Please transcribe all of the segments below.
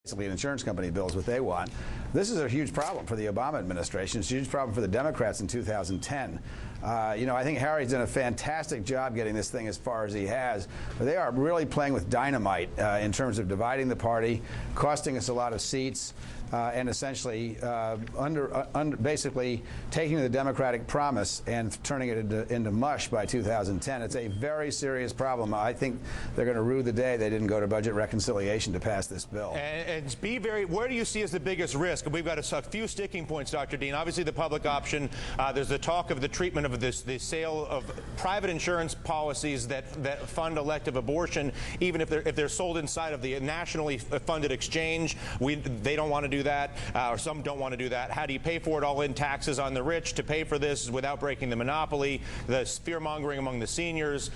basically an insurance company bills what they want. This is a huge problem for the Obama administration. It's a huge problem for the Democrats in 2010. I think Harry's done a fantastic job getting this thing as far as he has, but they are really playing with dynamite in terms of dividing the party, costing us a lot of seats, and essentially basically taking the Democratic promise and turning it into mush by 2010. It's a very serious problem. I think they're going to rue the day they didn't go to budget reconciliation to pass this bill. And where do you see as the biggest risk? We've got a few sticking points, Dr. Dean. Obviously, the public option. There's the talk of the treatment of the sale of private insurance policies that fund elective abortion, even if they're sold inside of the nationally funded exchange. They don't want to do that, or some don't want to do that. How do you pay for it? All in taxes on the rich to pay for this without breaking the monopoly, the fear-mongering among the seniors.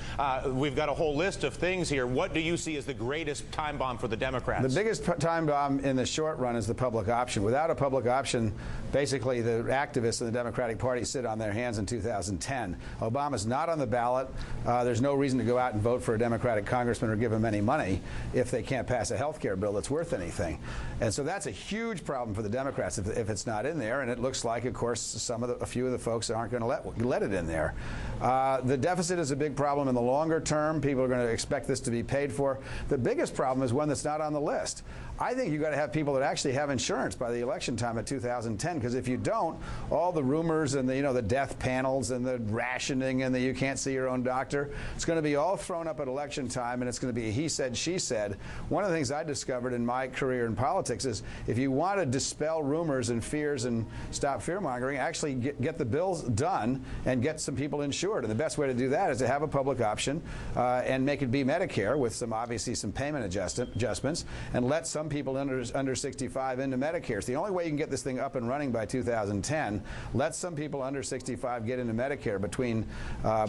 We've got a whole list of things here. What do you see as the greatest time bomb for the Democrats? The biggest time bomb in the short run is the public option. Without a public option, basically the activists in the Democratic Party sit on their hands in 2010. Obama's not on the ballot. There's no reason to go out and vote for a Democratic congressman or give him any money if they can't pass a health care bill that's worth anything. And so that's a huge problem for the Democrats if it's not in there. And it looks like, of course, a few of the folks aren't going to let it in there. The deficit is a big problem in the longer term. People are going to expect this to be paid for. The biggest problem is one that's not on the list. I think you've got to have people that actually have insurance by the election time of 2010, because if you don't, all the rumors and the death panels and the rationing and the you can't see your own doctor, it's going to be all thrown up at election time, and it's going to be a he said, she said. One of the things I discovered in my career in politics is if you want to dispel rumors and fears and stop fear-mongering, actually get the bills done and get some people insured. And the best way to do that is to have a public option and make it be Medicare with obviously some payment adjustments, and let some people under 65 into Medicare. It's the only way you can get this thing up and running by 2010. Let some people under 65 get into Medicare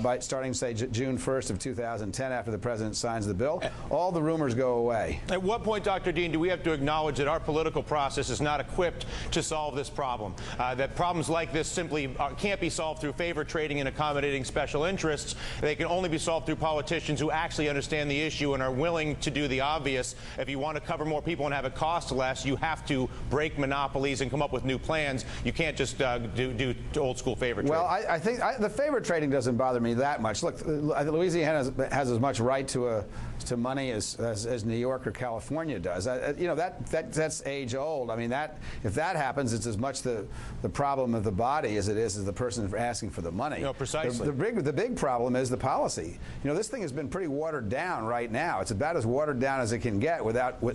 by starting, say, June 1st of 2010, after the president signs the bill. All the rumors go away. At what point, Dr. Dean, do we have to acknowledge that our political process is not equipped to solve this problem? That problems like this simply can't be solved through favor trading and accommodating special interests. They can only be solved through politicians who actually understand the issue and are willing to do the obvious. If you want to cover more people and have it cost less, you have to break monopolies and come up with new plans. You can't just do old school favor trading. Well, I think the favor trading doesn't bother me that much. Look, Louisiana has as much right to money as New York or California does. That's age old. I mean, if that happens, it's as much the problem of the body as it is the person asking for the money. No, precisely. The big problem is the policy. This thing has been pretty watered down right now. It's about as watered down as it can get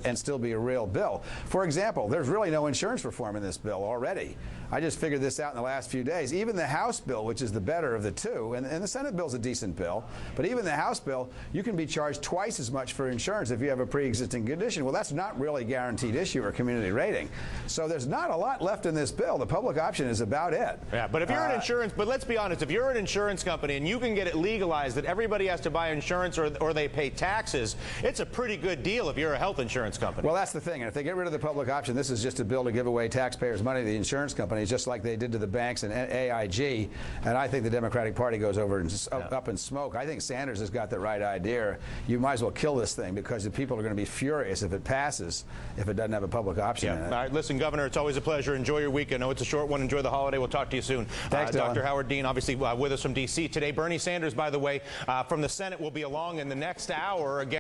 and still be a real bill. For example, there's really no insurance reform in this bill already. I just figured this out in the last few days. Even the House bill, which is the better of the two, and the Senate bill's a decent bill, but even the House bill, you can be charged twice as much for insurance if you have a pre-existing condition. Well, that's not really guaranteed issue or community rating. So there's not a lot left in this bill. The public option is about it. Yeah, but if you're an insurance, but let's be honest, if you're an insurance company and you can get it legalized that everybody has to buy insurance or they pay taxes, it's a pretty good deal if you're a health insurance company. Well, that's the thing. And if they get rid of the public option, this is just a bill to give away taxpayers' money to the insurance companies, just like they did to the banks and AIG. And I think the Democratic Party goes over and up in smoke. I think Sanders has got the right idea. You might as well kill this thing, because the people are going to be furious if it passes, if it doesn't have a public option in it. All right, listen, Governor, it's always a pleasure. Enjoy your weekend. I know it's a short one. Enjoy the holiday. We'll talk to you soon. Thanks, Dr. Howard Dean, obviously with us from D.C. today. Bernie Sanders, by the way, from the Senate will be along in the next hour again.